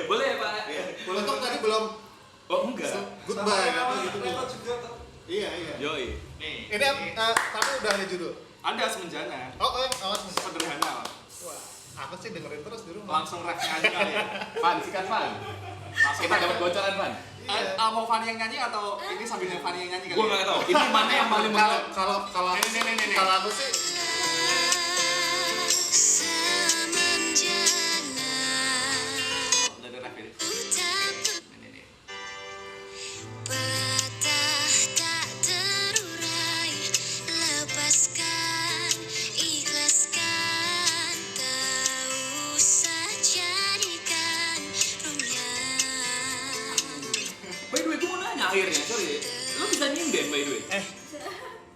Boleh, Pak. Untuk tadi belum Oh, enggak. goodbye apa gitu. Record juga tuh. Iya. Yoi. Nih. Ini tapi udah ada judul. Ada semenjana. Sebentar. Sederhana. Wah, aku sih dengerin terus di rumah. Langsung refnya aja kali ya. Fan, sikat Fan. Kita dapat bocoran, Fan. Iya. Mau Fani yang nyanyi atau ini sambil Fani yang nyanyi kali? Gua enggak tahu. Ini mana yang paling menurut Kalau Nih. kalau aku sih Udah ada ref ini. Nih. Patah tak terurai, lepaskan, ikhlaskan, tak usah jadikan runyam. By the way, gue mau nanya akhirnya, sorry. Lo bisa nyinden by the way?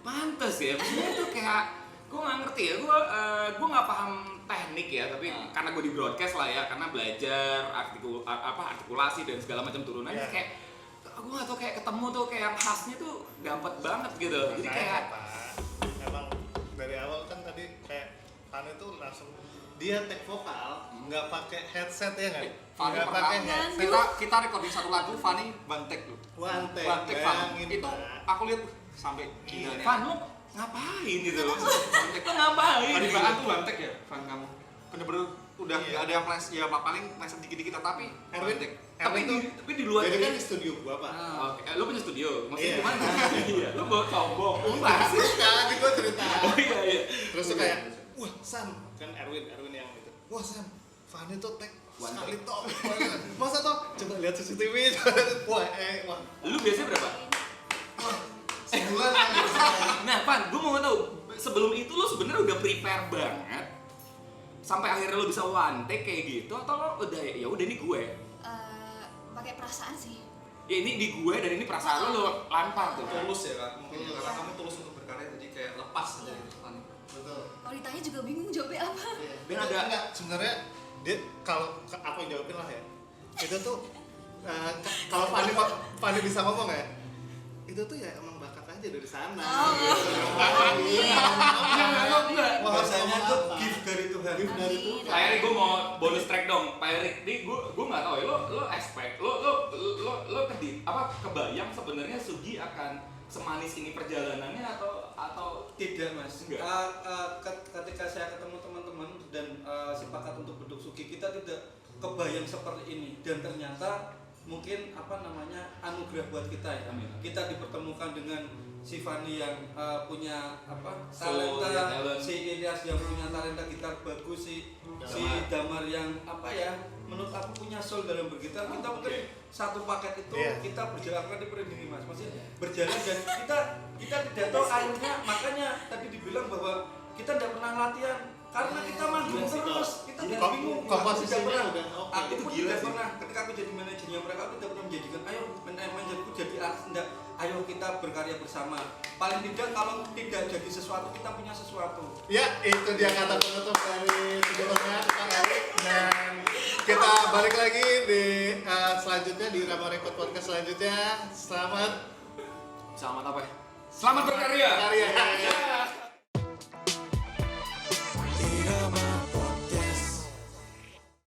Pantes ya, maksudnya tuh kayak gue nggak ngerti ya, gue nggak paham teknik ya, tapi karena gue di broadcast lah ya, karena belajar artikulasi dan segala macam turunannya Yeah. kayak gue nggak tau kayak ketemu tuh kayak yang khasnya tuh dapet banget gitu, jadi kayak emang dari awal kan tadi kayak Fani tuh langsung dia take vokal nggak pakai headset ya nggak? Fani Nggak pernah pakai headset. kita recording satu lagu, Fani bantek loh. One take, Bantek Fani. bayangin, Itu Pak. aku lihat sampai gila nih. Fan lo ngapain gitu? Bantek. Lo ngapain? Tadi bahan tuh bantek ya, Fan kamu. Bener-bener udah Iya. nggak ada yang flash, ya paling meleset dikit-dikit tapi Erwin, bantek. Tapi di luar jadi ini kan di studio gua Pak. Oke, lo punya studio, maksudnya Iya. gimana? Iya, lo bawa sombong. Enggak sih, kan gua cerita. Oh iya. Terus tuh kayak, wah San, kan Erwin yang itu. Wah San, Fani tuh tag One sekali toh. Masa toh? Coba lihat CCTV. Wah, wah, Lu biasanya berapa? sebulan kan gitu. Nah, Pan, gue mau tahu sebelum itu lo sebenarnya udah prepare banget sampai akhirnya lo bisa one take kayak gitu atau lo udah ya udah ini gue. Pakai perasaan sih. Ya ini di gue dan ini perasaan lo lempar tuh. Tulus ya Kak, mungkin ya karena kamu tulus untuk berkarya jadi kayak lepas aja gitu Fani. Betul. Kalau ditanya juga bingung jawabnya apa. Dan ada enggak sebenarnya dia kalau aku yang jawabin lah ya. Itu tuh kalau Fani bisa ngomong ya. Itu tuh ya emang bakat aja dari sana. enggak. Bahasanya tuh gift dari Tuhan. Gift dari Tuhan. Pak Erik, gue mau bonus track dong. Pak Erik, gue nggak tahu ya lo expect lo kebayang sebenarnya Sugi akan semanis ini perjalanannya atau Tidak mas. Enggak. Ketika saya ketemu teman-teman dan sepakat untuk bentuk Sugi, kita tidak kebayang seperti ini dan ternyata mungkin anugerah buat kita ya. Amin. Kita dipertemukan dengan si Fani yang punya Soul, talenta, talent. si Ilyas yang punya talenta gitar bagus, si Damar yang menurut aku punya soul dalam bergitar. Kita mungkin satu paket itu kita berjalan kan di ini mas, maksudnya berjalan dan kita tidak tahu akhirnya, makanya tadi dibilang bahwa kita tidak pernah latihan karena kita manggung Gila sih, terus, kita jadi Kom- bingung. komposisinya Aku tidak udah pernah, oke. aku Itu pun gila tidak sih. pernah. Ketika aku jadi manajernya mereka, aku tidak pernah menjadikan, ayo manajerku jadi enggak, ayo kita berkarya bersama. Paling tidak kalau tidak jadi sesuatu, kita punya sesuatu. Ya, itu dia kata penutup dari sebelumnya Tukang Erik. Dan kita balik lagi di selanjutnya di Rama Record Podcast selanjutnya. Selamat Selamat apa ya? Selamat berkarya. berkarya.